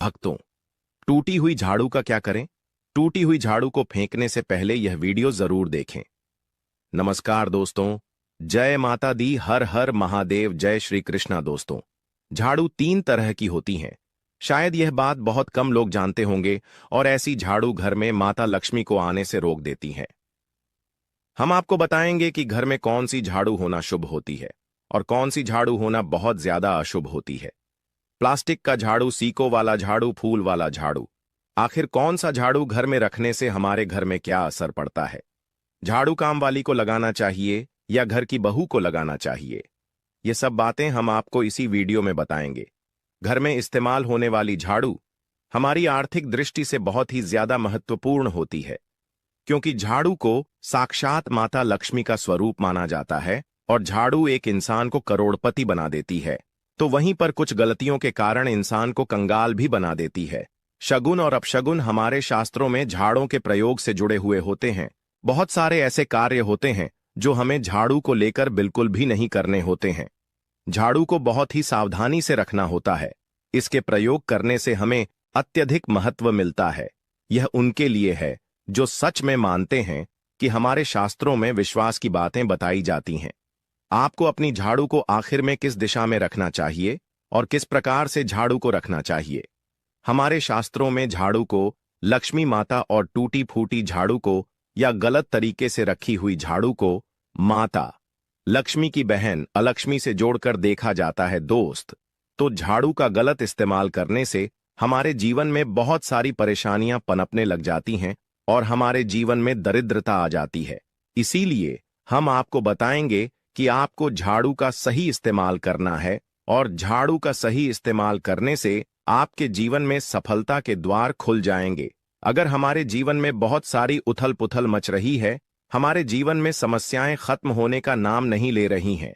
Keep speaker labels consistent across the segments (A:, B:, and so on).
A: भक्तों, टूटी हुई झाड़ू का क्या करें? टूटी हुई झाड़ू को फेंकने से पहले यह वीडियो जरूर देखें। नमस्कार दोस्तों, जय माता दी, हर हर महादेव, जय श्री कृष्णा। दोस्तों, झाड़ू 3 तरह की होती हैं। शायद यह बात बहुत कम लोग जानते होंगे और ऐसी झाड़ू घर में माता लक्ष्मी को आने से रोक देती हैं। हम आपको बताएंगे कि घर में कौन सी झाड़ू होना शुभ होती है और कौन सी झाड़ू होना बहुत ज्यादा अशुभ होती है। प्लास्टिक का झाड़ू, सीको वाला झाड़ू, फूल वाला झाड़ू, आखिर कौन सा झाड़ू घर में रखने से हमारे घर में क्या असर पड़ता है? झाड़ू काम वाली को लगाना चाहिए या घर की बहू को लगाना चाहिए? ये सब बातें हम आपको इसी वीडियो में बताएंगे। घर में इस्तेमाल होने वाली झाड़ू हमारी आर्थिक दृष्टि से बहुत ही ज्यादा महत्वपूर्ण होती है, क्योंकि झाड़ू को साक्षात माता लक्ष्मी का स्वरूप माना जाता है और झाड़ू एक इंसान को करोड़पति बना देती है। तो वहीं पर कुछ गलतियों के कारण इंसान को कंगाल भी बना देती है। शगुन और अपशगुन हमारे शास्त्रों में झाड़ों के प्रयोग से जुड़े हुए होते हैं। बहुत सारे ऐसे कार्य होते हैं जो हमें झाड़ू को लेकर बिल्कुल भी नहीं करने होते हैं। झाड़ू को बहुत ही सावधानी से रखना होता है। इसके प्रयोग करने से हमें अत्यधिक महत्व मिलता है। यह उनके लिए है जो सच में मानते हैं कि हमारे शास्त्रों में विश्वास की बातें बताई जाती हैं। आपको अपनी झाड़ू को आखिर में किस दिशा में रखना चाहिए और किस प्रकार से झाड़ू को रखना चाहिए? हमारे शास्त्रों में झाड़ू को लक्ष्मी माता और टूटी फूटी झाड़ू को या गलत तरीके से रखी हुई झाड़ू को माता लक्ष्मी की बहन अलक्ष्मी से जोड़कर देखा जाता है। दोस्त, तो झाड़ू का गलत इस्तेमाल करने से हमारे जीवन में बहुत सारी परेशानियां पनपने लग जाती हैं और हमारे जीवन में दरिद्रता आ जाती है। इसीलिए हम आपको बताएंगे कि आपको झाड़ू का सही इस्तेमाल करना है और झाड़ू का सही इस्तेमाल करने से आपके जीवन में सफलता के द्वार खुल जाएंगे। अगर हमारे जीवन में बहुत सारी उथल पुथल मच रही है, हमारे जीवन में समस्याएं खत्म होने का नाम नहीं ले रही हैं,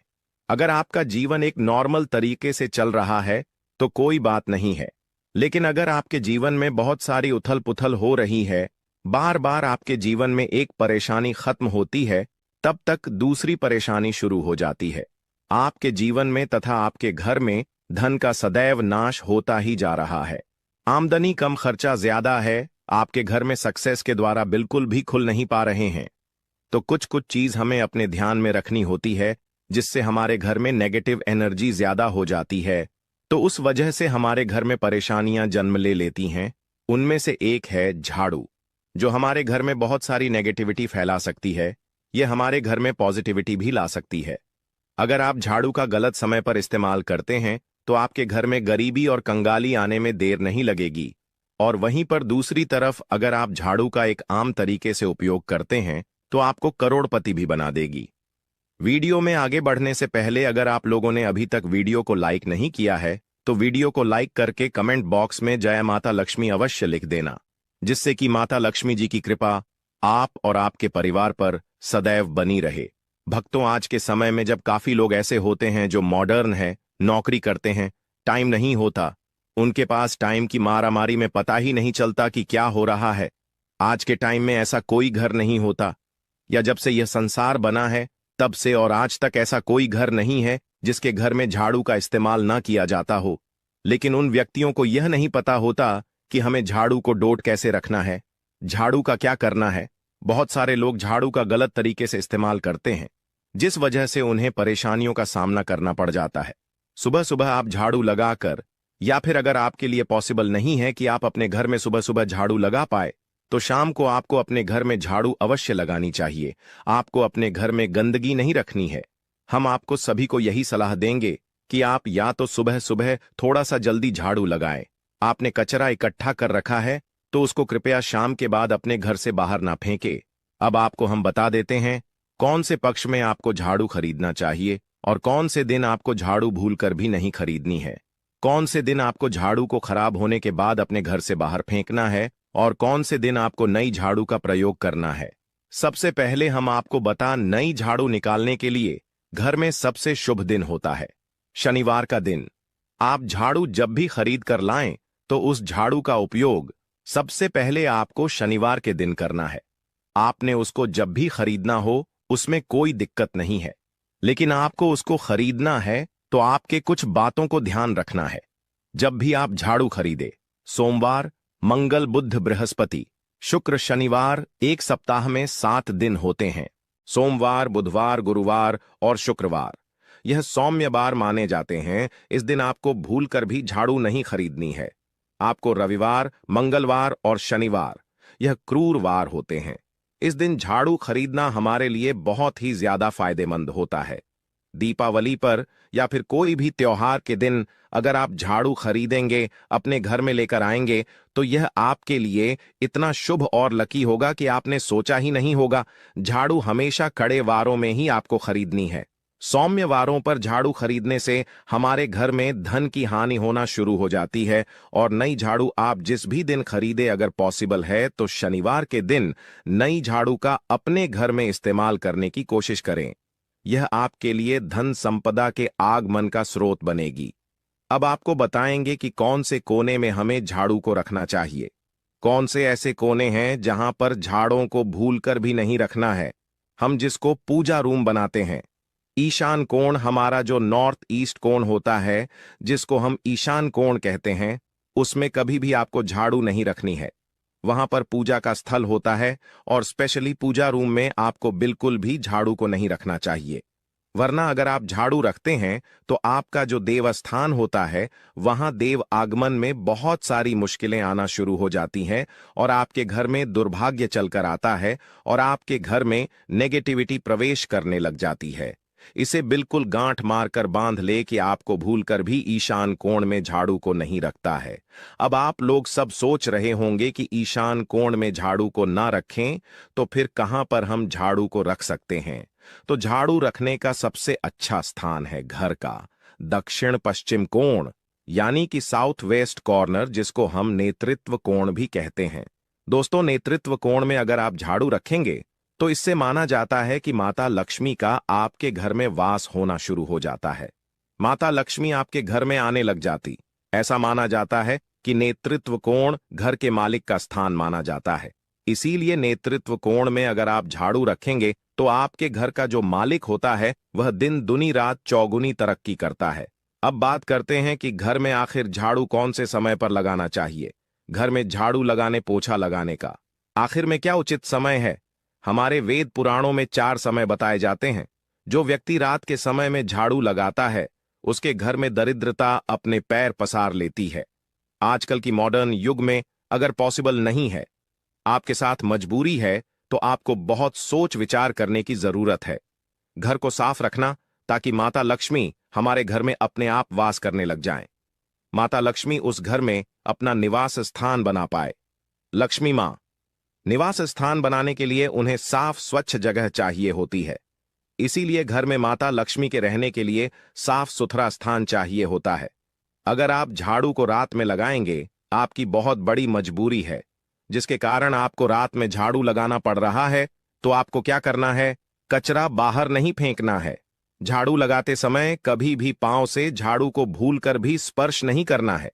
A: अगर आपका जीवन एक नॉर्मल तरीके से चल रहा है तो कोई बात नहीं है, लेकिन अगर आपके जीवन में बहुत सारी उथल पुथल हो रही है, बार बार आपके जीवन में एक परेशानी खत्म होती है, तब तक दूसरी परेशानी शुरू हो जाती है। आपके जीवन में तथा आपके घर में धन का सदैव नाश होता ही जा रहा है। आमदनी कम, खर्चा ज्यादा है, आपके घर में सक्सेस के द्वारा बिल्कुल भी खुल नहीं पा रहे हैं। तो कुछ कुछ चीज हमें अपने ध्यान में रखनी होती है जिससे हमारे घर में नेगेटिव एनर्जी ज्यादा हो जाती है, तो उस वजह से हमारे घर में परेशानियां जन्म ले लेती हैं। उनमें से एक है झाड़ू, जो हमारे घर में बहुत सारी नेगेटिविटी फैला सकती है। यह हमारे घर में पॉजिटिविटी भी ला सकती है। अगर आप झाड़ू का गलत समय पर इस्तेमाल करते हैं तो आपके घर में गरीबी और कंगाली आने में देर नहीं लगेगी, और वहीं पर दूसरी तरफ अगर आप झाड़ू का एक आम तरीके से उपयोग करते हैं तो आपको करोड़पति भी बना देगी। वीडियो में आगे बढ़ने से पहले अगर आप लोगों ने अभी तक वीडियो को लाइक नहीं किया है तो वीडियो को लाइक करके कमेंट बॉक्स में जय माता लक्ष्मी अवश्य लिख देना, जिससे कि माता लक्ष्मी जी की कृपा आप और आपके परिवार पर सदैव बनी रहे। भक्तों, आज के समय में जब काफी लोग ऐसे होते हैं जो मॉडर्न हैं, नौकरी करते हैं, टाइम नहीं होता, उनके पास टाइम की मारामारी में पता ही नहीं चलता कि क्या हो रहा है। आज के टाइम में ऐसा कोई घर नहीं होता, या जब से यह संसार बना है तब से और आज तक ऐसा कोई घर नहीं है जिसके घर में झाड़ू का इस्तेमाल ना किया जाता हो। लेकिन उन व्यक्तियों को यह नहीं पता होता कि हमें झाड़ू को डोट कैसे रखना है, झाड़ू का क्या करना है। बहुत सारे लोग झाड़ू का गलत तरीके से इस्तेमाल करते हैं, जिस वजह से उन्हें परेशानियों का सामना करना पड़ जाता है। सुबह सुबह आप झाड़ू लगाकर, या फिर अगर आपके लिए पॉसिबल नहीं है कि आप अपने घर में सुबह सुबह झाड़ू लगा पाए, तो शाम को आपको अपने घर में झाड़ू अवश्य लगानी चाहिए। आपको अपने घर में गंदगी नहीं रखनी है। हम आपको सभी को यही सलाह देंगे कि आप या तो सुबह सुबह थोड़ा सा जल्दी झाड़ू लगाएं। आपने कचरा इकट्ठा कर रखा है तो उसको कृपया शाम के बाद अपने घर से बाहर ना फेंके। अब आपको हम बता देते हैं कौन से पक्ष में आपको झाड़ू खरीदना चाहिए और कौन से दिन आपको झाड़ू भूलकर भी नहीं खरीदनी है, कौन से दिन आपको झाड़ू को खराब होने के बाद अपने घर से बाहर फेंकना है और कौन से दिन आपको नई झाड़ू का प्रयोग करना है। सबसे पहले हम आपको बता, नई झाड़ू निकालने के लिए घर में सबसे शुभ दिन होता है शनिवार का दिन। आप झाड़ू जब भी खरीद कर लाएं तो उस झाड़ू का उपयोग सबसे पहले आपको शनिवार के दिन करना है। आपने उसको जब भी खरीदना हो उसमें कोई दिक्कत नहीं है, लेकिन आपको उसको खरीदना है तो आपके कुछ बातों को ध्यान रखना है। जब भी आप झाड़ू खरीदे सोमवार, मंगल, बुध, बृहस्पति, शुक्र, शनिवार एक सप्ताह में 7 दिन होते हैं। सोमवार, बुधवार, गुरुवार और शुक्रवार यह सौम्य बार माने जाते हैं। इस दिन आपको भूलकर भी झाड़ू नहीं खरीदनी है। आपको रविवार, मंगलवार और शनिवार यह क्रूर वार होते हैं। इस दिन झाड़ू खरीदना हमारे लिए बहुत ही ज्यादा फायदेमंद होता है। दीपावली पर या फिर कोई भी त्योहार के दिन अगर आप झाड़ू खरीदेंगे, अपने घर में लेकर आएंगे, तो यह आपके लिए इतना शुभ और लकी होगा कि आपने सोचा ही नहीं होगा। झाड़ू हमेशा कड़े वारों में ही आपको खरीदनी है। सौम्य वारों पर झाड़ू खरीदने से हमारे घर में धन की हानि होना शुरू हो जाती है। और नई झाड़ू आप जिस भी दिन खरीदे, अगर पॉसिबल है तो शनिवार के दिन नई झाड़ू का अपने घर में इस्तेमाल करने की कोशिश करें। यह आपके लिए धन संपदा के आगमन का स्रोत बनेगी। अब आपको बताएंगे कि कौन से कोने में हमें झाड़ू को रखना चाहिए। कौन से ऐसे कोने हैं जहां पर झाड़ों को भूलकर भी नहीं रखना है। हम जिसको पूजा रूम बनाते हैं, ईशान कोण, हमारा जो नॉर्थ ईस्ट कोण होता है, जिसको हम ईशान कोण कहते हैं, उसमें कभी भी आपको झाड़ू नहीं रखनी है। वहां पर पूजा का स्थल होता है और स्पेशली पूजा रूम में आपको बिल्कुल भी झाड़ू को नहीं रखना चाहिए। वरना अगर आप झाड़ू रखते हैं तो आपका जो देवस्थान होता है, वहां देव आगमन में बहुत सारी मुश्किलें आना शुरू हो जाती हैं और आपके घर में दुर्भाग्य चलकर आता है और आपके घर में नेगेटिविटी प्रवेश करने लग जाती है। इसे बिल्कुल गांठ मारकर बांध ले कि आपको भूलकर भी ईशान कोण में झाड़ू को नहीं रखता है। अब आप लोग सब सोच रहे होंगे कि ईशान कोण में झाड़ू को ना रखें तो फिर कहां पर हम झाड़ू को रख सकते हैं। तो झाड़ू रखने का सबसे अच्छा स्थान है घर का दक्षिण पश्चिम कोण, यानी कि साउथ वेस्ट कॉर्नर, जिसको हम नेतृत्व कोण भी कहते हैं। दोस्तों, नेतृत्व कोण में अगर आप झाड़ू रखेंगे तो इससे माना जाता है कि माता लक्ष्मी का आपके घर में वास होना शुरू हो जाता है। माता लक्ष्मी आपके घर में आने लग जाती। ऐसा माना जाता है कि नेतृत्व कोण घर के मालिक का स्थान माना जाता है। इसीलिए नेतृत्व कोण में अगर आप झाड़ू रखेंगे तो आपके घर का जो मालिक होता है वह दिन दुनी रात चौगुनी तरक्की करता है। अब बात करते हैं कि घर में आखिर झाड़ू कौन से समय पर लगाना चाहिए। घर में झाड़ू लगाने, पोछा लगाने का आखिर में क्या उचित समय है। हमारे वेद पुराणों में 4 समय बताए जाते हैं। जो व्यक्ति रात के समय में झाड़ू लगाता है उसके घर में दरिद्रता अपने पैर पसार लेती है। आजकल की मॉडर्न युग में अगर पॉसिबल नहीं है, आपके साथ मजबूरी है, तो आपको बहुत सोच विचार करने की जरूरत है। घर को साफ रखना ताकि माता लक्ष्मी हमारे घर में अपने आप वास करने लग जाएं। माता लक्ष्मी उस घर में अपना निवास स्थान बना पाए। लक्ष्मी मां निवास स्थान बनाने के लिए उन्हें साफ स्वच्छ जगह चाहिए होती है। इसीलिए घर में माता लक्ष्मी के रहने के लिए साफ सुथरा स्थान चाहिए होता है। अगर आप झाड़ू को रात में लगाएंगे, आपकी बहुत बड़ी मजबूरी है जिसके कारण आपको रात में झाड़ू लगाना पड़ रहा है, तो आपको क्या करना है, कचरा बाहर नहीं फेंकना है। झाड़ू लगाते समय कभी भी पांव से झाड़ू को भूलकर भी स्पर्श नहीं करना है।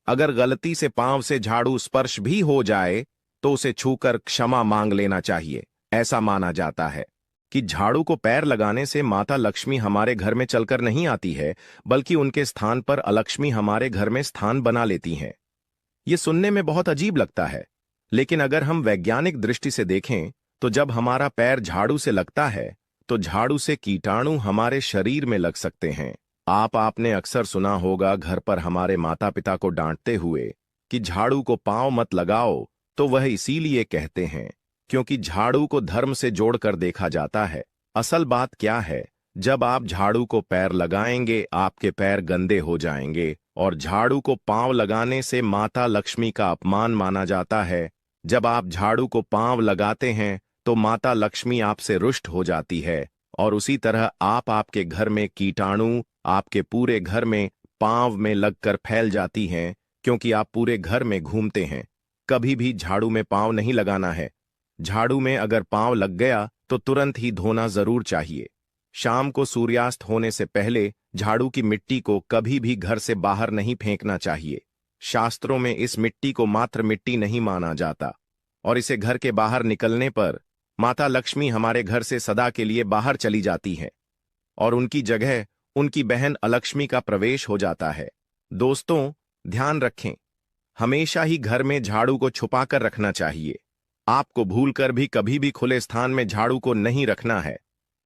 A: अगर गलती से पांव से झाड़ू स्पर्श भी हो जाए तो उसे छूकर क्षमा मांग लेना चाहिए। ऐसा माना जाता है कि झाड़ू को पैर लगाने से माता लक्ष्मी हमारे घर में चलकर नहीं आती है, बल्कि उनके स्थान पर अलक्ष्मी हमारे घर में स्थान बना लेती हैं। ये सुनने में बहुत अजीब लगता है, लेकिन अगर हम वैज्ञानिक दृष्टि से देखें तो जब हमारा पैर झाड़ू से लगता है तो झाड़ू से कीटाणु हमारे शरीर में लग सकते हैं। आपने अक्सर सुना होगा घर पर हमारे माता पिता को डांटते हुए कि झाड़ू को पांव मत लगाओ, तो वह इसीलिए कहते हैं क्योंकि झाड़ू को धर्म से जोड़कर देखा जाता है। असल बात क्या है, जब आप झाड़ू को पैर लगाएंगे आपके पैर गंदे हो जाएंगे और झाड़ू को पांव लगाने से माता लक्ष्मी का अपमान माना जाता है। जब आप झाड़ू को पांव लगाते हैं तो माता लक्ष्मी आपसे रुष्ट हो जाती है और उसी तरह आपके घर में कीटाणु आपके पूरे घर में पांव में लगकर फैल जाती हैं, क्योंकि आप पूरे घर में घूमते हैं। कभी भी झाड़ू में पांव नहीं लगाना है। झाड़ू में अगर पांव लग गया तो तुरंत ही धोना जरूर चाहिए। शाम को सूर्यास्त होने से पहले झाड़ू की मिट्टी को कभी भी घर से बाहर नहीं फेंकना चाहिए। शास्त्रों में इस मिट्टी को मात्र मिट्टी नहीं माना जाता और इसे घर के बाहर निकलने पर माता लक्ष्मी हमारे घर से सदा के लिए बाहर चली जाती है और उनकी जगह उनकी बहन अलक्ष्मी का प्रवेश हो जाता है। दोस्तों, ध्यान रखें, हमेशा ही घर में झाड़ू को छुपा कर रखना चाहिए। आपको भूलकर भी कभी भी खुले स्थान में झाड़ू को नहीं रखना है।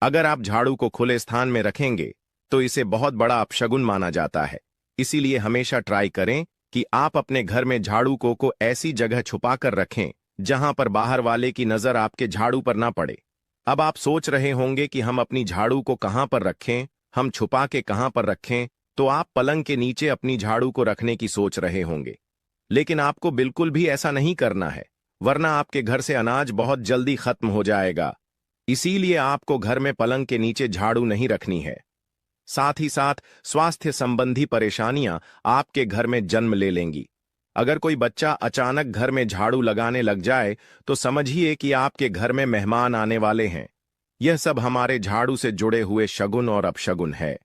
A: अगर आप झाड़ू को खुले स्थान में रखेंगे तो इसे बहुत बड़ा अपशगुन माना जाता है। इसीलिए हमेशा ट्राई करें कि आप अपने घर में झाड़ू को ऐसी जगह छुपा कर रखें जहां पर बाहर वाले की नजर आपके झाड़ू पर ना पड़े। अब आप सोच रहे होंगे कि हम अपनी झाड़ू को कहां पर रखें, हम छुपा के कहां पर रखें। तो आप पलंग के नीचे अपनी झाड़ू को रखने की सोच रहे होंगे, लेकिन आपको बिल्कुल भी ऐसा नहीं करना है, वरना आपके घर से अनाज बहुत जल्दी खत्म हो जाएगा। इसीलिए आपको घर में पलंग के नीचे झाड़ू नहीं रखनी है। साथ ही साथ स्वास्थ्य संबंधी परेशानियां आपके घर में जन्म ले लेंगी। अगर कोई बच्चा अचानक घर में झाड़ू लगाने लग जाए तो समझिए कि आपके घर में मेहमान आने वाले हैं। यह सब हमारे झाड़ू से जुड़े हुए शगुन और अपशगुन है।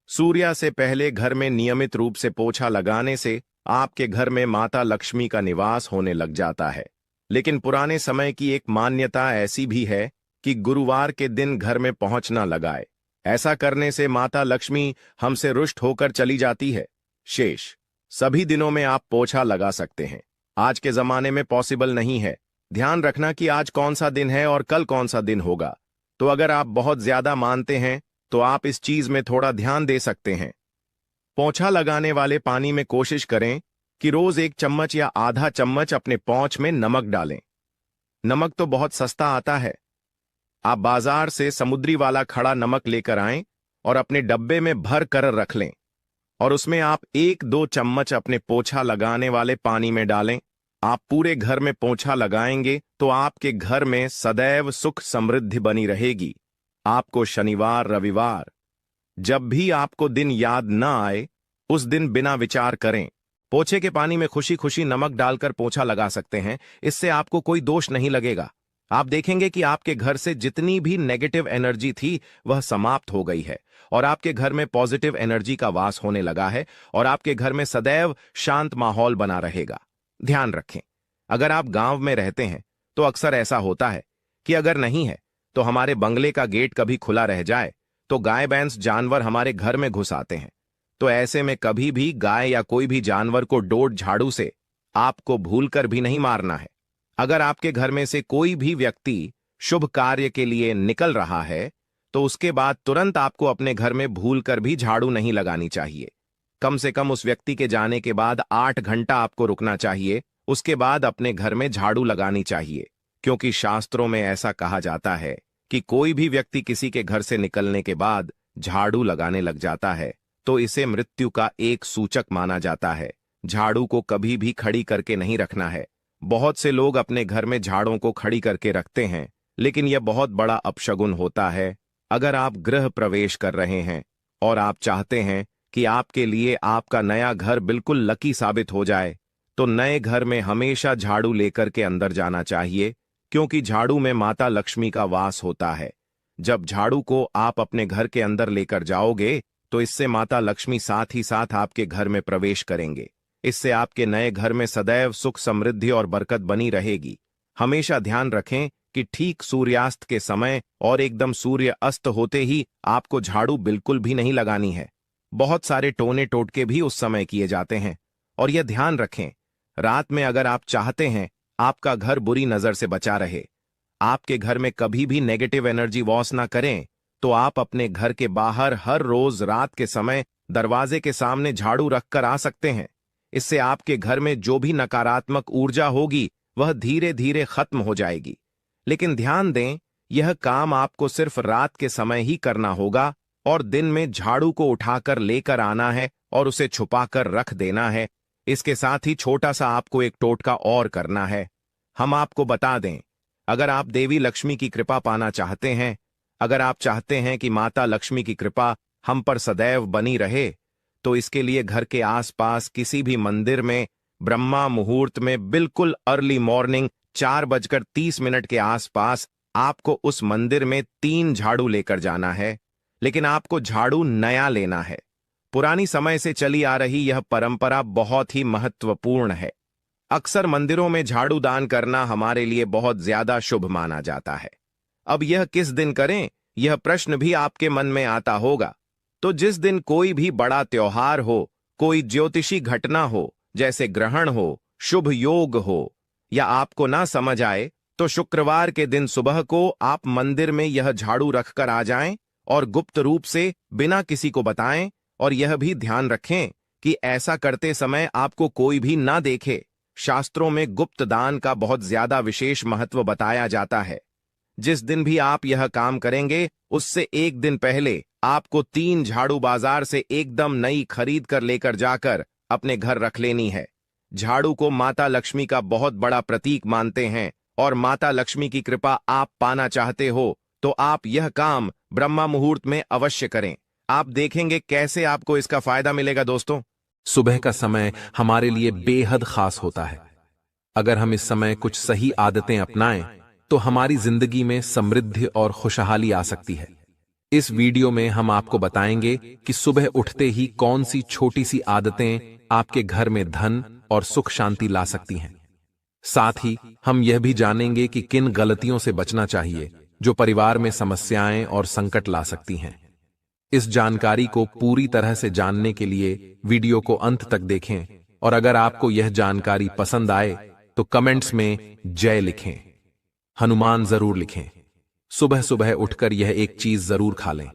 A: सूर्या से पहले घर में नियमित रूप से पोछा लगाने से आपके घर में माता लक्ष्मी का निवास होने लग जाता है। लेकिन पुराने समय की एक मान्यता ऐसी भी है कि गुरुवार के दिन घर में पोंछ न लगाए। ऐसा करने से माता लक्ष्मी हमसे रुष्ट होकर चली जाती है। शेष सभी दिनों में आप पोछा लगा सकते हैं। आज के जमाने में पॉसिबल नहीं है। ध्यान रखना कि आज कौन सा दिन है और कल कौन सा दिन होगा। तो अगर आप बहुत ज्यादा मानते हैं तो आप इस चीज में थोड़ा ध्यान दे सकते हैं। पोंछा लगाने वाले पानी में कोशिश करें कि रोज 1 चम्मच या आधा चम्मच अपने पोंछ में नमक डालें। नमक तो बहुत सस्ता आता है। आप बाजार से समुद्री वाला खड़ा नमक लेकर आएं और अपने डब्बे में भर कर रख लें और उसमें आप 1-2 चम्मच अपने पोछा लगाने वाले पानी में डालें। आप पूरे घर में पोछा लगाएंगे तो आपके घर में सदैव सुख समृद्धि बनी रहेगी। आपको शनिवार रविवार जब भी आपको दिन याद न आए उस दिन बिना विचार करें पोछे के पानी में खुशी खुशी नमक डालकर पोछा लगा सकते हैं। इससे आपको कोई दोष नहीं लगेगा। आप देखेंगे कि आपके घर से जितनी भी नेगेटिव एनर्जी थी वह समाप्त हो गई है और आपके घर में पॉजिटिव एनर्जी का वास होने लगा है और आपके घर में सदैव शांत माहौल बना रहेगा। ध्यान रखें, अगर आप गांव में रहते हैं तो अक्सर ऐसा होता है कि अगर नहीं है तो हमारे बंगले का गेट कभी खुला रह जाए तो गाय भैंस जानवर हमारे घर में घुस आते हैं। तो ऐसे में कभी भी गाय या कोई भी जानवर को डोट झाड़ू से आपको भूलकर भी नहीं मारना है। अगर आपके घर में से कोई भी व्यक्ति शुभ कार्य के लिए निकल रहा है तो उसके बाद तुरंत आपको अपने घर में भूलकर भी झाड़ू नहीं लगानी चाहिए। कम से कम उस व्यक्ति के जाने के बाद 8 घंटा आपको रुकना चाहिए, उसके बाद अपने घर में झाड़ू लगानी चाहिए। क्योंकि शास्त्रों में ऐसा कहा जाता है कि कोई भी व्यक्ति किसी के घर से निकलने के बाद झाड़ू लगाने लग जाता है तो इसे मृत्यु का एक सूचक माना जाता है। झाड़ू को कभी भी खड़ी करके नहीं रखना है। बहुत से लोग अपने घर में झाड़ों को खड़ी करके रखते हैं, लेकिन यह बहुत बड़ा अपशगुन होता है। अगर आप गृह प्रवेश कर रहे हैं और आप चाहते हैं कि आपके लिए आपका नया घर बिल्कुल लकी साबित हो जाए तो नए घर में हमेशा झाड़ू लेकर के अंदर जाना चाहिए, क्योंकि झाड़ू में माता लक्ष्मी का वास होता है। जब झाड़ू को आप अपने घर के अंदर लेकर जाओगे तो इससे माता लक्ष्मी साथ ही साथ आपके घर में प्रवेश करेंगे। इससे आपके नए घर में सदैव सुख समृद्धि और बरकत बनी रहेगी। हमेशा ध्यान रखें कि ठीक सूर्यास्त के समय और एकदम सूर्य अस्त होते ही आपको झाड़ू बिल्कुल भी नहीं लगानी है। बहुत सारे टोने टोटके भी उस समय किए जाते हैं। और यह ध्यान रखें, रात में अगर आप चाहते हैं आपका घर बुरी नजर से बचा रहे, आपके घर में कभी भी नेगेटिव एनर्जी वॉस ना करें, तो आप अपने घर के बाहर हर रोज रात के समय दरवाजे के सामने झाड़ू रखकर आ सकते हैं। इससे आपके घर में जो भी नकारात्मक ऊर्जा होगी वह धीरे धीरे खत्म हो जाएगी। लेकिन ध्यान दें, यह काम आपको सिर्फ रात के समय ही करना होगा और दिन में झाड़ू को उठाकर लेकर आना है और उसे छुपाकर रख देना है। इसके साथ ही छोटा सा आपको एक टोटका और करना है। हम आपको बता दें, अगर आप देवी लक्ष्मी की कृपा पाना चाहते हैं, अगर आप चाहते हैं कि माता लक्ष्मी की कृपा हम पर सदैव बनी रहे, तो इसके लिए घर के आसपास किसी भी मंदिर में ब्रह्मा मुहूर्त में बिल्कुल अर्ली मॉर्निंग 4:30 के आसपास आपको उस मंदिर में 3 झाड़ू लेकर जाना है। लेकिन आपको झाड़ू नया लेना है। पुरानी समय से चली आ रही यह परंपरा बहुत ही महत्वपूर्ण है। अक्सर मंदिरों में झाड़ू दान करना हमारे लिए बहुत ज्यादा शुभ माना जाता है। अब यह किस दिन करें, यह प्रश्न भी आपके मन में आता होगा। तो जिस दिन कोई भी बड़ा त्योहार हो, कोई ज्योतिषी घटना हो, जैसे ग्रहण हो, शुभ योग हो, या आपको ना समझ आए तो शुक्रवार के दिन सुबह को आप मंदिर में यह झाड़ू रखकर आ जाएं और गुप्त रूप से बिना किसी को बताएं, और यह भी ध्यान रखें कि ऐसा करते समय आपको कोई भी ना देखे। शास्त्रों में गुप्त दान का बहुत ज्यादा विशेष महत्व बताया जाता है। जिस दिन भी आप यह काम करेंगे उससे एक दिन पहले आपको 3 झाड़ू बाजार से एकदम नई खरीद कर लेकर जाकर अपने घर रख लेनी है। झाड़ू को माता लक्ष्मी का बहुत बड़ा प्रतीक मानते हैं, और माता लक्ष्मी की कृपा आप पाना चाहते हो तो आप यह काम ब्रह्मा मुहूर्त में अवश्य करें। आप देखेंगे कैसे आपको इसका फायदा मिलेगा। दोस्तों,
B: सुबह का समय हमारे लिए बेहद खास होता है। अगर हम इस समय कुछ सही आदतें अपनाएं तो हमारी जिंदगी में समृद्धि और खुशहाली आ सकती है। इस वीडियो में हम आपको बताएंगे कि सुबह उठते ही कौन सी छोटी सी आदतें आपके घर में धन और सुख शांति ला सकती हैं। साथ ही हम यह भी जानेंगे कि किन गलतियों से बचना चाहिए जो परिवार में समस्याएं और संकट ला सकती हैं। इस जानकारी को पूरी तरह से जानने के लिए वीडियो को अंत तक देखें, और अगर आपको यह जानकारी पसंद आए तो कमेंट्स में जय लिखें, हनुमान जरूर लिखें। सुबह सुबह उठकर यह एक चीज जरूर खा लें।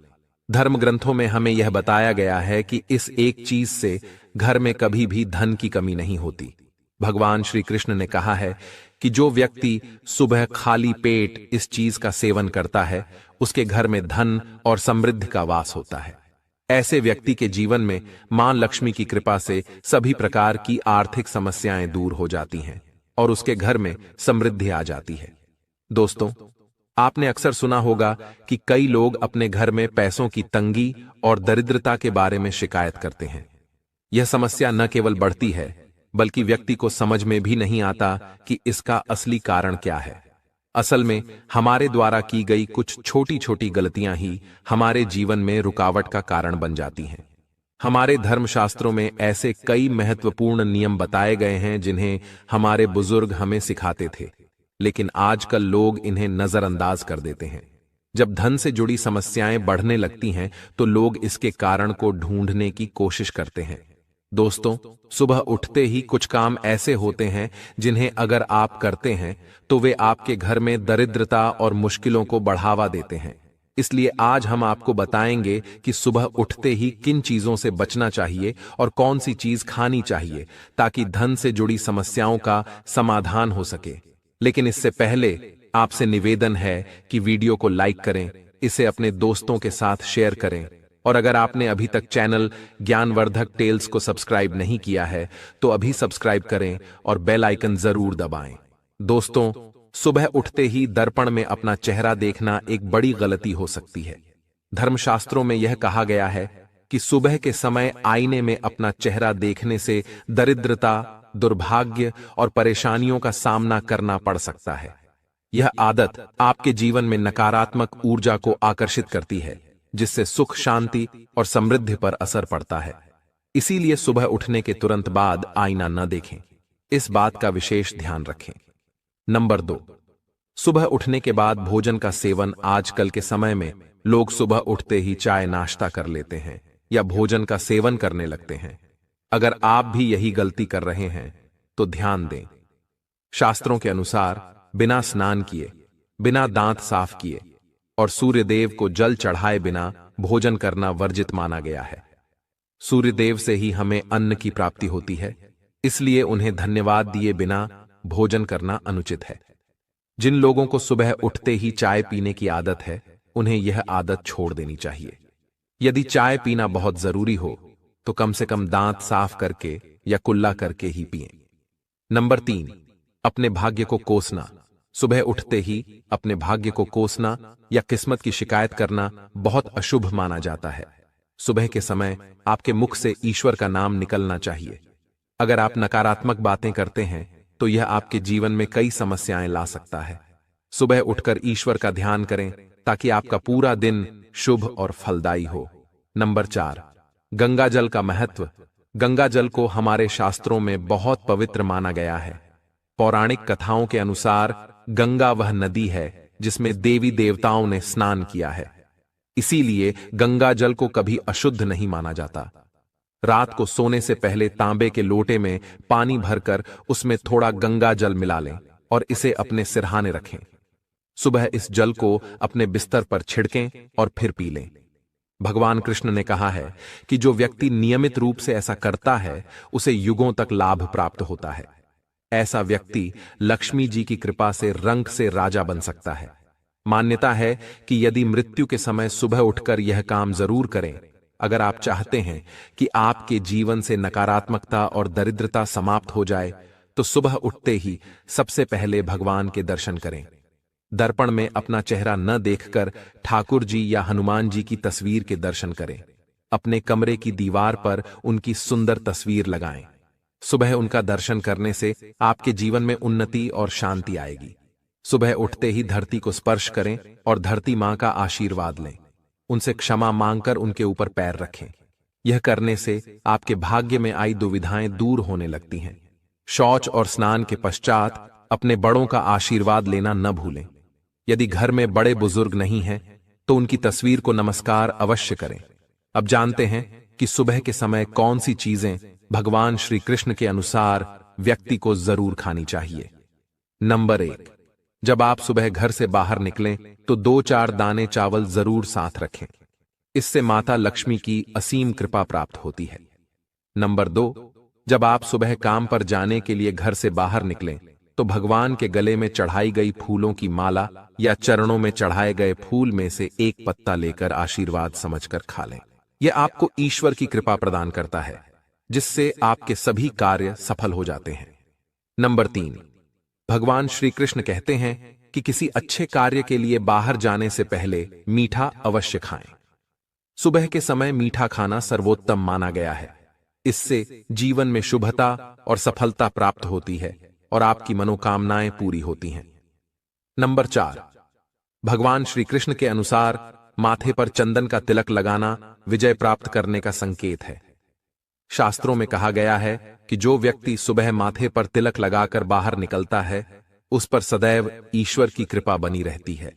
B: धर्म ग्रंथों में हमें यह बताया गया है कि इस एक चीज से घर में कभी भी धन की कमी नहीं होती। भगवान श्री कृष्ण ने कहा है कि जो व्यक्ति सुबह खाली पेट इस चीज का सेवन करता है उसके घर में धन और समृद्धि का वास होता है। ऐसे व्यक्ति के जीवन में मां लक्ष्मी की कृपा से सभी प्रकार की आर्थिक समस्याएं दूर हो जाती हैं और उसके घर में समृद्धि आ जाती है। दोस्तों, आपने अक्सर सुना होगा कि कई लोग अपने घर में पैसों की तंगी और दरिद्रता के बारे में शिकायत करते हैं। यह समस्या न केवल बढ़ती है बल्कि व्यक्ति को समझ में भी नहीं आता कि इसका असली कारण क्या है। असल में हमारे द्वारा की गई कुछ छोटी छोटी गलतियां ही हमारे जीवन में रुकावट का कारण बन जाती हैं। हमारे धर्मशास्त्रों में ऐसे कई महत्वपूर्ण नियम बताए गए हैं जिन्हें हमारे बुजुर्ग हमें सिखाते थे, लेकिन आजकल लोग इन्हें नजरअंदाज कर देते हैं। जब धन से जुड़ी समस्याएं बढ़ने लगती हैं तो लोग इसके कारण को ढूंढने की कोशिश करते हैं। दोस्तों, सुबह उठते ही कुछ काम ऐसे होते हैं जिन्हें अगर आप करते हैं तो वे आपके घर में दरिद्रता और मुश्किलों को बढ़ावा देते हैं। इसलिए आज हम आपको बताएंगे कि सुबह उठते ही किन चीजों से बचना चाहिए और कौन सी चीज खानी चाहिए ताकि धन से जुड़ी समस्याओं का समाधान हो सके। लेकिन इससे पहले आपसे निवेदन है कि वीडियो को लाइक करें, इसे अपने दोस्तों के साथ शेयर करें, और अगर आपने अभी तक चैनल ज्ञानवर्धक टेल्स को सब्सक्राइब नहीं किया है तो अभी सब्सक्राइब करें और बेल आइकन जरूर दबाएं। दोस्तों, सुबह उठते ही दर्पण में अपना चेहरा देखना एक बड़ी गलती हो सकती है। धर्मशास्त्रों में यह कहा गया है कि सुबह के समय आईने में अपना चेहरा देखने से दरिद्रता, दुर्भाग्य और परेशानियों का सामना करना पड़ सकता है। यह आदत आपके जीवन में नकारात्मक ऊर्जा को आकर्षित करती है, जिससे सुख, शांति और समृद्धि पर असर पड़ता है। इसीलिए सुबह उठने के तुरंत बाद आईना न देखें। इस बात का विशेष ध्यान रखें। नंबर 2, सुबह उठने के बाद भोजन का सेवन। आजकल के समय में लोग सुबह उठते ही चाय नाश्ता कर लेते हैं या भोजन का सेवन करने लगते हैं। अगर आप भी यही गलती कर रहे हैं तो ध्यान दें। शास्त्रों के अनुसार बिना स्नान किए, बिना दांत साफ किए और सूर्यदेव को जल चढ़ाए बिना भोजन करना वर्जित माना गया है। सूर्यदेव से ही हमें अन्न की प्राप्ति होती है, इसलिए उन्हें धन्यवाद दिए बिना भोजन करना अनुचित है। जिन लोगों को सुबह उठते ही चाय पीने की आदत है उन्हें यह आदत छोड़ देनी चाहिए। यदि चाय पीना बहुत जरूरी हो तो कम से कम दांत साफ करके या कुल्ला करके ही पिएं। नंबर 3, अपने भाग्य को कोसना। सुबह उठते ही अपने भाग्य को कोसना या किस्मत की शिकायत करना बहुत अशुभ माना जाता है। सुबह के समय आपके मुख से ईश्वर का नाम निकलना चाहिए। अगर आप नकारात्मक बातें करते हैं तो यह आपके जीवन में कई समस्याएं ला सकता है। सुबह उठकर ईश्वर का ध्यान करें ताकि आपका पूरा दिन शुभ और फलदायी हो। नंबर 4, गंगा जल का महत्व। गंगा जल को हमारे शास्त्रों में बहुत पवित्र माना गया है। पौराणिक कथाओं के अनुसार गंगा वह नदी है जिसमें देवी देवताओं ने स्नान किया है। इसीलिए गंगा जल को कभी अशुद्ध नहीं माना जाता। रात को सोने से पहले तांबे के लोटे में पानी भरकर उसमें थोड़ा गंगा जल मिला लें और इसे अपने सिरहाने रखें। सुबह इस जल को अपने बिस्तर पर छिड़कें और फिर पी लें। भगवान कृष्ण ने कहा है कि जो व्यक्ति नियमित रूप से ऐसा करता है उसे युगों तक लाभ प्राप्त होता है। ऐसा व्यक्ति लक्ष्मी जी की कृपा से रंक से राजा बन सकता है। मान्यता है कि यदि मृत्यु के समय सुबह उठकर यह काम जरूर करें। अगर आप चाहते हैं कि आपके जीवन से नकारात्मकता और दरिद्रता समाप्त हो जाए तो सुबह उठते ही सबसे पहले भगवान के दर्शन करें। दर्पण में अपना चेहरा न देखकर ठाकुर जी या हनुमान जी की तस्वीर के दर्शन करें। अपने कमरे की दीवार पर उनकी सुंदर तस्वीर लगाएं। सुबह उनका दर्शन करने से आपके जीवन में उन्नति और शांति आएगी। सुबह उठते ही धरती को स्पर्श करें और धरती मां का आशीर्वाद लें। उनसे क्षमा मांगकर उनके ऊपर पैर रखें। यह करने से आपके भाग्य में आई दुविधाएं दूर होने लगती हैं। शौच और स्नान के पश्चात अपने बड़ों का आशीर्वाद लेना न भूलें। यदि घर में बड़े बुजुर्ग नहीं हैं तो उनकी तस्वीर को नमस्कार अवश्य करें। अब जानते हैं कि सुबह के समय कौन सी चीजें भगवान श्री कृष्ण के अनुसार व्यक्ति को जरूर खानी चाहिए। नंबर 1, जब आप सुबह घर से बाहर निकलें तो 2-4 दाने चावल जरूर साथ रखें। इससे माता लक्ष्मी की असीम कृपा प्राप्त होती है। नंबर 2, जब आप सुबह काम पर जाने के लिए घर से बाहर निकलें तो भगवान के गले में चढ़ाई गई फूलों की माला या चरणों में चढ़ाए गए फूल में से एक पत्ता लेकर आशीर्वाद समझकर खा लें। यह आपको ईश्वर की कृपा प्रदान करता है, जिससे आपके सभी कार्य सफल हो जाते हैं। नंबर 3, भगवान श्री कृष्ण कहते हैं कि किसी अच्छे कार्य के लिए बाहर जाने से पहले मीठा अवश्य खाएं। सुबह के समय मीठा खाना सर्वोत्तम माना गया है। इससे जीवन में शुभता और सफलता प्राप्त होती है और आपकी मनोकामनाएं पूरी होती हैं। नंबर 4, भगवान श्री कृष्ण के अनुसार माथे पर चंदन का तिलक लगाना विजय प्राप्त करने का संकेत है। शास्त्रों में कहा गया है कि जो व्यक्ति सुबह माथे पर तिलक लगाकर बाहर निकलता है उस पर सदैव ईश्वर की कृपा बनी रहती है।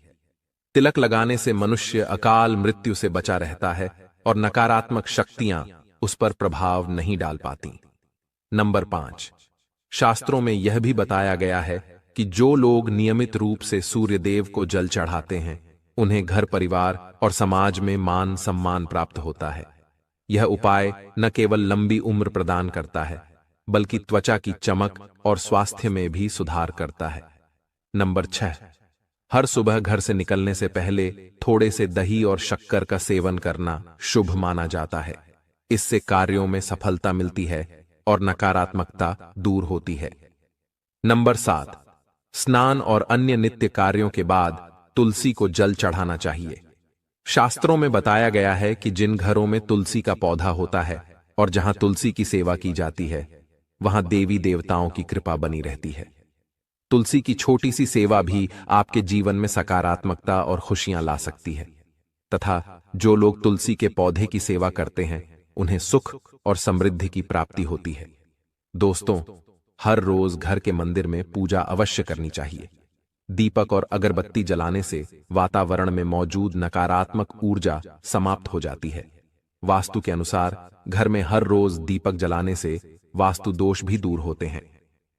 B: तिलक लगाने से मनुष्य अकाल मृत्यु से बचा रहता है और नकारात्मक शक्तियां उस पर प्रभाव नहीं डाल पाती। नंबर 5, शास्त्रों में यह भी बताया गया है कि जो लोग नियमित रूप से सूर्य देव को जल चढ़ाते हैं उन्हें घर परिवार और समाज में मान सम्मान प्राप्त होता है। यह उपाय न केवल लंबी उम्र प्रदान करता है बल्कि त्वचा की चमक और स्वास्थ्य में भी सुधार करता है। नंबर 6, हर सुबह घर से निकलने से पहले थोड़े से दही और शक्कर का सेवन करना शुभ माना जाता है। इससे कार्यों में सफलता मिलती है और नकारात्मकता दूर होती है। नंबर 7, स्नान और अन्य नित्य कार्यों के बाद तुलसी को जल चढ़ाना चाहिए। शास्त्रों में बताया गया है कि जिन घरों में तुलसी का पौधा होता है और जहां तुलसी की सेवा की जाती है वहां देवी देवताओं की कृपा बनी रहती है। तुलसी की छोटी सी सेवा भी आपके जीवन में सकारात्मकता और खुशियां ला सकती है तथा जो लोग तुलसी के पौधे की सेवा करते हैं उन्हें सुख और समृद्धि की प्राप्ति होती है। दोस्तों, हर रोज घर के मंदिर में पूजा अवश्य करनी चाहिए। दीपक और अगरबत्ती जलाने से वातावरण में मौजूद नकारात्मक ऊर्जा समाप्त हो जाती है। वास्तु के अनुसार घर में हर रोज दीपक जलाने से वास्तु दोष भी दूर होते हैं।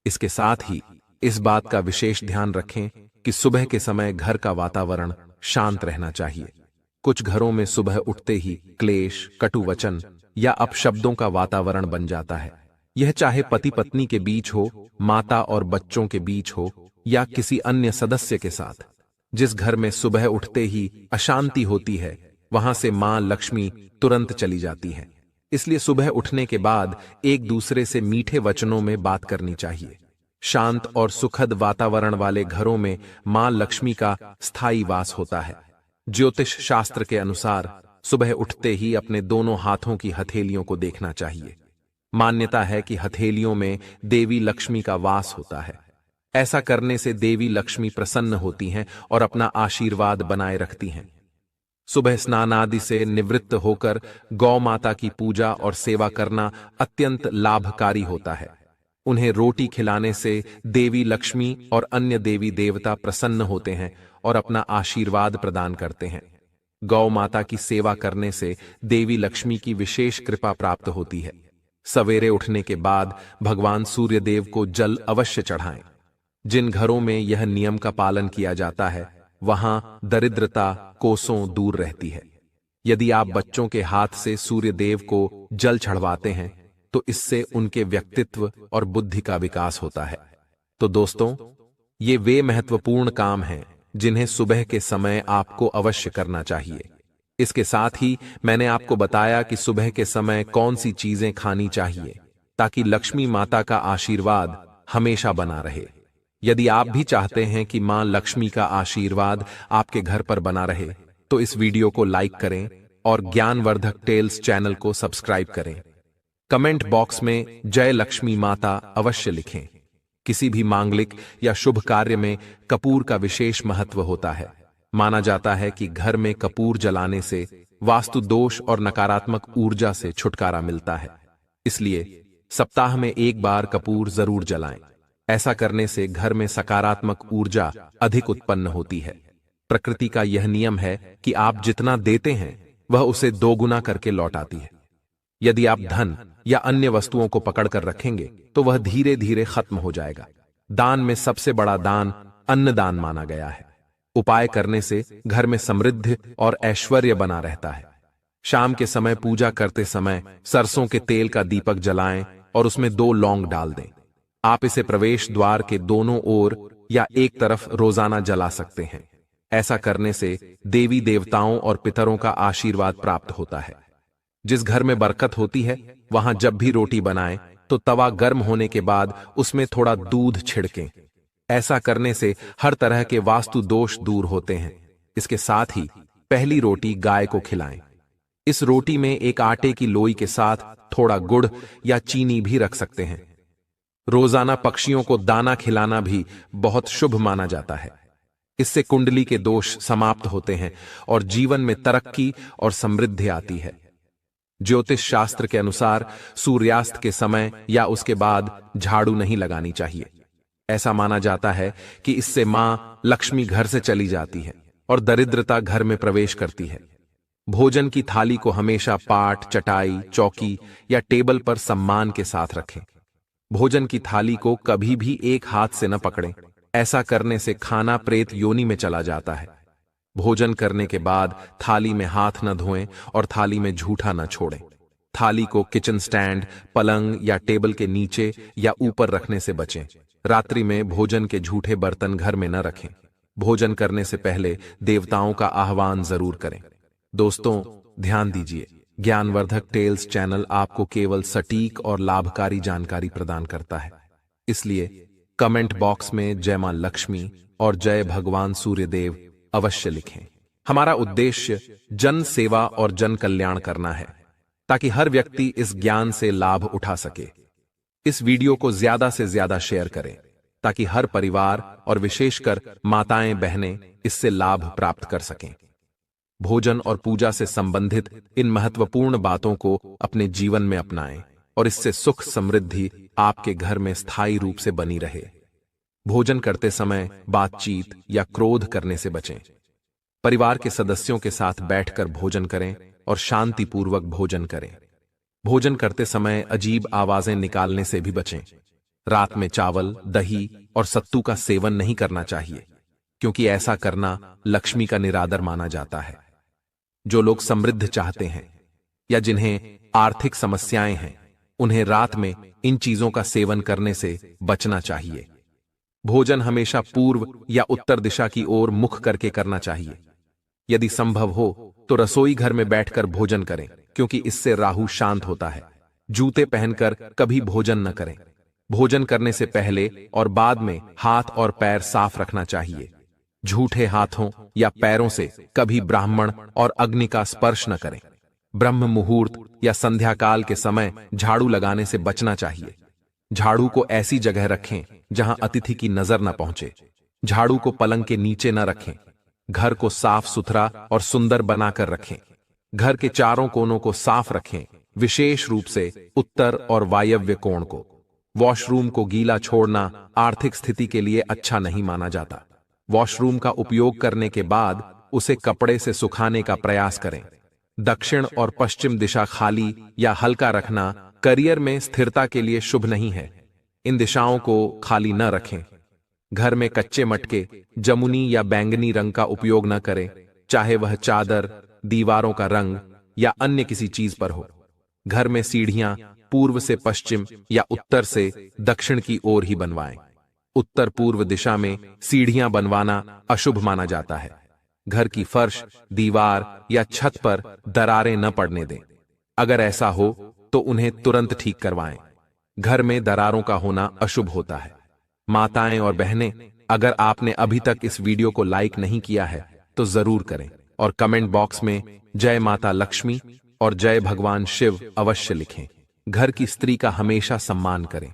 B: इसके साथ ही इस बात का विशेष ध्यान रखें कि सुबह के समय घर का वातावरण शांत रहना चाहिए। कुछ घरों में सुबह उठते ही क्लेश, कटु वचन या अपशब्दों का वातावरण बन जाता है। यह चाहे पति पत्नी के बीच हो, माता और बच्चों के बीच हो या किसी अन्य सदस्य के साथ। जिस घर में सुबह उठते ही अशांति होती है वहां से मां लक्ष्मी तुरंत चली जाती है। इसलिए सुबह उठने के बाद एक दूसरे से मीठे वचनों में बात करनी चाहिए। शांत और सुखद वातावरण वाले घरों में मां लक्ष्मी का स्थायी वास होता है। ज्योतिष शास्त्र के अनुसार सुबह उठते ही अपने दोनों हाथों की हथेलियों को देखना चाहिए। मान्यता है कि हथेलियों में देवी लक्ष्मी का वास होता है। ऐसा करने से देवी लक्ष्मी प्रसन्न होती हैं और अपना आशीर्वाद बनाए रखती हैं। सुबह स्नान आदि से निवृत्त होकर गौ माता की पूजा और सेवा करना अत्यंत लाभकारी होता है। उन्हें रोटी खिलाने से देवी लक्ष्मी और अन्य देवी देवता प्रसन्न होते हैं और अपना आशीर्वाद प्रदान करते हैं। गौ माता की सेवा करने से देवी लक्ष्मी की विशेष कृपा प्राप्त होती है। सवेरे उठने के बाद भगवान सूर्यदेव को जल अवश्य चढ़ाएं। जिन घरों में यह नियम का पालन किया जाता है वहां दरिद्रता कोसों दूर रहती है। यदि आप बच्चों के हाथ से सूर्यदेव को जल चढ़वाते हैं तो इससे उनके व्यक्तित्व और बुद्धि का विकास होता है। तो दोस्तों, ये वे महत्वपूर्ण काम हैं जिन्हें सुबह के समय आपको अवश्य करना चाहिए। इसके साथ ही मैंने आपको बताया कि सुबह के समय कौन सी चीजें खानी चाहिए ताकि लक्ष्मी माता का आशीर्वाद हमेशा बना रहे। यदि आप भी चाहते हैं कि मां लक्ष्मी का आशीर्वाद आपके घर पर बना रहे तो इस वीडियो को लाइक करें और ज्ञानवर्धक टेल्स चैनल को सब्सक्राइब करें। कमेंट बॉक्स में जय लक्ष्मी माता अवश्य लिखें। किसी भी मांगलिक या शुभ कार्य में कपूर का विशेष महत्व होता है। माना जाता है कि घर में कपूर जलाने से वास्तु दोष और नकारात्मक ऊर्जा से छुटकारा मिलता है। इसलिए सप्ताह में एक बार कपूर जरूर जलाएं। ऐसा करने से घर में सकारात्मक ऊर्जा अधिक उत्पन्न होती है। प्रकृति का यह नियम है कि आप जितना देते हैं वह उसे दोगुना करके लौटाती है। यदि आप धन या अन्य वस्तुओं को पकड़कर रखेंगे तो वह धीरे धीरे खत्म हो जाएगा। दान में सबसे बड़ा दान अन्नदान माना गया है। उपाय करने से घर में समृद्धि और ऐश्वर्य बना रहता है। शाम के समय पूजा करते समय सरसों के तेल का दीपक जलाएं और उसमें 2 लौंग डाल दें। आप इसे प्रवेश द्वार के दोनों ओर या एक तरफ रोजाना जला सकते हैं। ऐसा करने से देवी देवताओं और पितरों का आशीर्वाद प्राप्त होता है। जिस घर में बरकत होती है वहां जब भी रोटी बनाएं तो तवा गर्म होने के बाद उसमें थोड़ा दूध छिड़कें। ऐसा करने से हर तरह के वास्तु दोष दूर होते हैं। इसके साथ ही पहली रोटी गाय को खिलाएं। इस रोटी में एक आटे की लोई के साथ थोड़ा गुड़ या चीनी भी रख सकते हैं। रोजाना पक्षियों को दाना खिलाना भी बहुत शुभ माना जाता है। इससे कुंडली के दोष समाप्त होते हैं और जीवन में तरक्की और समृद्धि आती है। ज्योतिष शास्त्र के अनुसार सूर्यास्त के समय या उसके बाद झाड़ू नहीं लगानी चाहिए। ऐसा माना जाता है कि इससे मां लक्ष्मी घर से चली जाती है और दरिद्रता घर में प्रवेश करती है। भोजन की थाली को हमेशा पाट, चटाई, चौकी या टेबल पर सम्मान के साथ रखें। भोजन की थाली को कभी भी एक हाथ से न पकड़ें। ऐसा करने से खाना प्रेत योनि में चला जाता है। भोजन करने के बाद थाली में हाथ न धोएं और थाली में झूठा न छोड़ें। थाली को किचन स्टैंड, पलंग या टेबल के नीचे या ऊपर रखने से बचें। रात्रि में भोजन के झूठे बर्तन घर में न रखें। भोजन करने से पहले देवताओं का आह्वान जरूर करें। दोस्तों, ध्यान दीजिए, ज्ञानवर्धक टेल्स चैनल आपको केवल सटीक और लाभकारी जानकारी प्रदान करता है। इसलिए कमेंट बॉक्स में जय मां लक्ष्मी और जय भगवान सूर्यदेव अवश्य लिखें। हमारा उद्देश्य जन सेवा और जन कल्याण करना है ताकि हर व्यक्ति इस ज्ञान से लाभ उठा सके। इस वीडियो को ज्यादा से ज्यादा शेयर करें ताकि हर परिवार और विशेषकर माताएं बहनें इससे लाभ प्राप्त कर सकें। भोजन और पूजा से संबंधित इन महत्वपूर्ण बातों को अपने जीवन में अपनाएं और इससे सुख समृद्धि आपके घर में स्थायी रूप से बनी रहे। भोजन करते समय बातचीत या क्रोध करने से बचें। परिवार के सदस्यों के साथ बैठकर भोजन करें और शांतिपूर्वक भोजन करें। भोजन करते समय अजीब आवाजें निकालने से भी बचें। रात में चावल, दही और सत्तू का सेवन नहीं करना चाहिए क्योंकि ऐसा करना लक्ष्मी का निरादर माना जाता है। जो लोग समृद्ध चाहते हैं या जिन्हें आर्थिक समस्याएं हैं उन्हें रात में इन चीजों का सेवन करने से बचना चाहिए। भोजन हमेशा पूर्व या उत्तर दिशा की ओर मुख करके करना चाहिए। यदि संभव हो तो रसोई घर में बैठकर भोजन करें क्योंकि इससे राहु शांत होता है। जूते पहनकर कभी भोजन न करें। भोजन करने से पहले और बाद में हाथ और पैर साफ रखना चाहिए। झूठे हाथों या पैरों से कभी ब्राह्मण और अग्नि का स्पर्श न करें। ब्रह्म मुहूर्त या संध्या काल के समय झाड़ू लगाने से बचना चाहिए। झाड़ू को ऐसी जगह रखें जहां अतिथि की नजर न पहुंचे। झाड़ू को पलंग के नीचे न रखें। घर को साफ सुथरा और सुंदर बनाकर रखें। घर के चारों कोनों को साफ रखें, विशेष रूप से उत्तर और वायव्य कोण को। वॉशरूम को गीला छोड़ना आर्थिक स्थिति के लिए अच्छा नहीं माना जाता। वॉशरूम का उपयोग करने के बाद उसे कपड़े से सुखाने का प्रयास करें। दक्षिण और पश्चिम दिशा खाली या हल्का रखना करियर में स्थिरता के लिए शुभ नहीं है। इन दिशाओं को खाली न रखें। घर में कच्चे मटके, जमुनी या बैंगनी रंग का उपयोग न करें, चाहे वह चादर, दीवारों का रंग या अन्य किसी चीज पर हो। घर में सीढ़ियां पूर्व से पश्चिम या उत्तर से दक्षिण की ओर ही बनवाएं। उत्तर पूर्व दिशा में सीढ़ियां बनवाना अशुभ माना जाता है। घर की फर्श, दीवार या छत पर दरारें न पड़ने दें। अगर ऐसा हो तो उन्हें तुरंत ठीक करवाएं। घर में दरारों का होना अशुभ होता है। माताएं और बहनें, अगर आपने अभी तक इस वीडियो को लाइक नहीं किया है तो जरूर करें और कमेंट बॉक्स में जय माता लक्ष्मी और जय भगवान शिव अवश्य लिखें। घर की स्त्री का हमेशा सम्मान करें।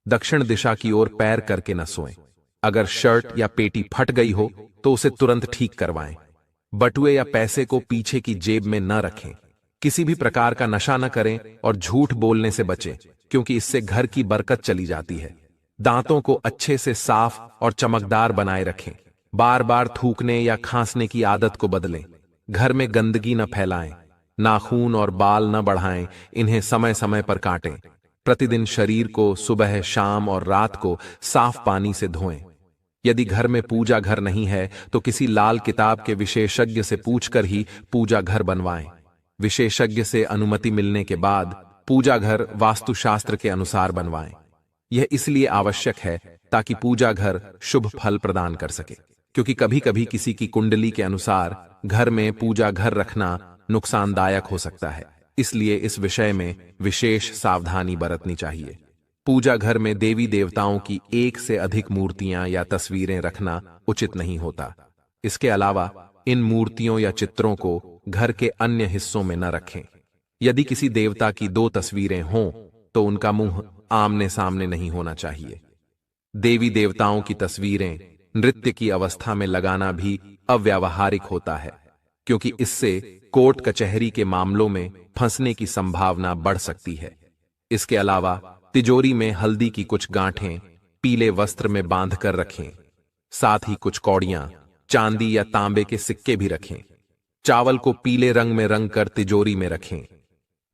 B: दक्षिण दिशा की ओर पैर करके न सोएं। अगर शर्ट या पेटी फट गई हो तो उसे तुरंत ठीक करवाएं। बटुए या पैसे को पीछे की जेब में न रखें। किसी भी प्रकार का नशा न करें और झूठ बोलने से बचें, क्योंकि इससे घर की बरकत चली जाती है। दांतों को अच्छे से साफ और चमकदार बनाए रखें। बार बार थूकने या खांसने की आदत को बदलें। घर में गंदगी न फैलाएं। नाखून और बाल न बढ़ाएं, इन्हें समय समय पर काटें। प्रतिदिन शरीर को सुबह, शाम और रात को साफ पानी से धोएं। यदि घर में पूजा घर नहीं है तो किसी लाल किताब के विशेषज्ञ से पूछकर ही पूजा घर बनवाएं। विशेषज्ञ से अनुमति मिलने के बाद पूजा घर वास्तुशास्त्र के अनुसार बनवाएं। यह इसलिए आवश्यक है ताकि पूजा घर शुभ फल प्रदान कर सके, क्योंकि कभी कभी किसी की कुंडली के अनुसार घर में पूजा घर रखना नुकसानदायक हो सकता है। इसलिए इस विषय में विशेष सावधानी बरतनी चाहिए। पूजा घर में देवी देवताओं की एक से अधिक मूर्तियां या तस्वीरें रखना उचित नहीं होता। इसके अलावा इन मूर्तियों या चित्रों को घर के अन्य हिस्सों में न रखें। यदि किसी देवता की 2 तस्वीरें हों तो उनका मुंह आमने सामने नहीं होना चाहिए। देवी देवताओं की तस्वीरें नृत्य की अवस्था में लगाना भी अव्यावहारिक होता है, क्योंकि इससे कोर्ट कचहरी के मामलों में फंसने की संभावना बढ़ सकती है। इसके अलावा तिजोरी में हल्दी की कुछ गांठें पीले वस्त्र में बांधकर रखें। साथ ही कुछ कौड़ियां, चांदी या तांबे के सिक्के भी रखें। चावल को पीले रंग में रंग कर तिजोरी में रखें।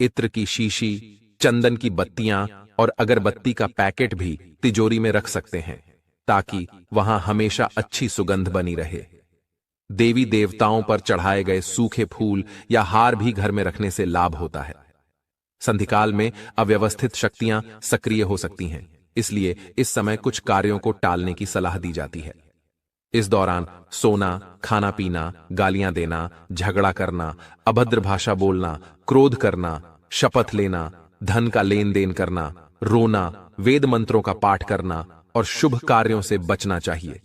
B: इत्र की शीशी, चंदन की बत्तियां और अगरबत्ती का पैकेट भी तिजोरी में रख सकते हैं, ताकि वहां हमेशा अच्छी सुगंध बनी रहे। देवी देवताओं पर चढ़ाए गए सूखे फूल या हार भी घर में रखने से लाभ होता है। संधिकाल में अव्यवस्थित शक्तियां सक्रिय हो सकती हैं, इसलिए इस समय कुछ कार्यों को टालने की सलाह दी जाती है। इस दौरान सोना, खाना पीना, गालियां देना, झगड़ा करना, अभद्र भाषा बोलना, क्रोध करना, शपथ लेना, धन का लेन देन करना, रोना, वेद मंत्रों का पाठ करना और शुभ कार्यों से बचना चाहिए।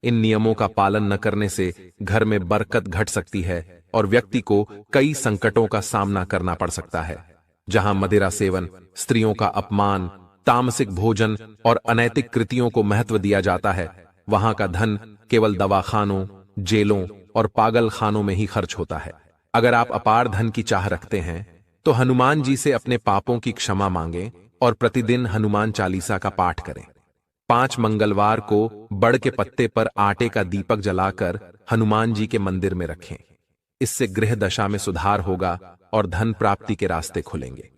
B: इन नियमों का पालन न करने से घर में बरकत घट सकती है और व्यक्ति को कई संकटों का सामना करना पड़ सकता है। जहां मदिरा सेवन, स्त्रियों का अपमान, तामसिक भोजन और अनैतिक कृतियों को महत्व दिया जाता है, वहां का धन केवल दवाखानों, जेलों और पागल खानों में ही खर्च होता है। अगर आप अपार धन की चाह रखते हैं तो हनुमान जी से अपने पापों की क्षमा मांगें और प्रतिदिन हनुमान चालीसा का पाठ करें। 5 मंगलवार को बड़ के पत्ते पर आटे का दीपक जलाकर हनुमान जी के मंदिर में रखें। इससे गृह दशा में सुधार होगा और धन प्राप्ति के रास्ते खुलेंगे।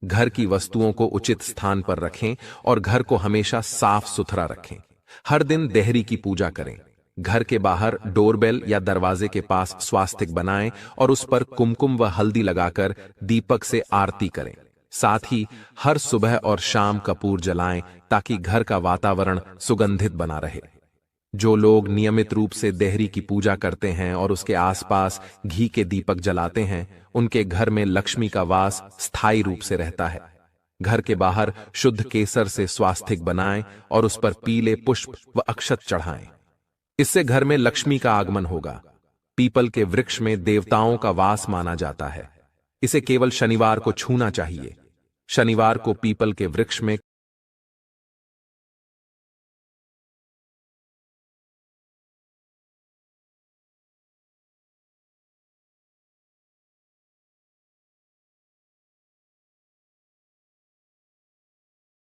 B: घर की वस्तुओं को उचित स्थान पर रखें और घर को हमेशा साफ सुथरा रखें। हर दिन देहरी की पूजा करें। घर के बाहर डोरबेल या दरवाजे के पास स्वास्तिक बनाएं और उस पर कुमकुम व हल्दी लगाकर दीपक से आरती करें। साथ ही हर सुबह और शाम कपूर जलाएं ताकि घर का वातावरण सुगंधित बना रहे। जो लोग नियमित रूप से देहरी की पूजा करते हैं और उसके आसपास घी के दीपक जलाते हैं, उनके घर में लक्ष्मी का वास स्थायी रूप से रहता है। घर के बाहर शुद्ध केसर से स्वास्तिक बनाएं और उस पर पीले पुष्प व अक्षत चढ़ाएं। इससे घर में लक्ष्मी का आगमन होगा। पीपल के वृक्ष में देवताओं का वास माना जाता है। इसे केवल शनिवार को छूना चाहिए। शनिवार को पीपल के वृक्ष में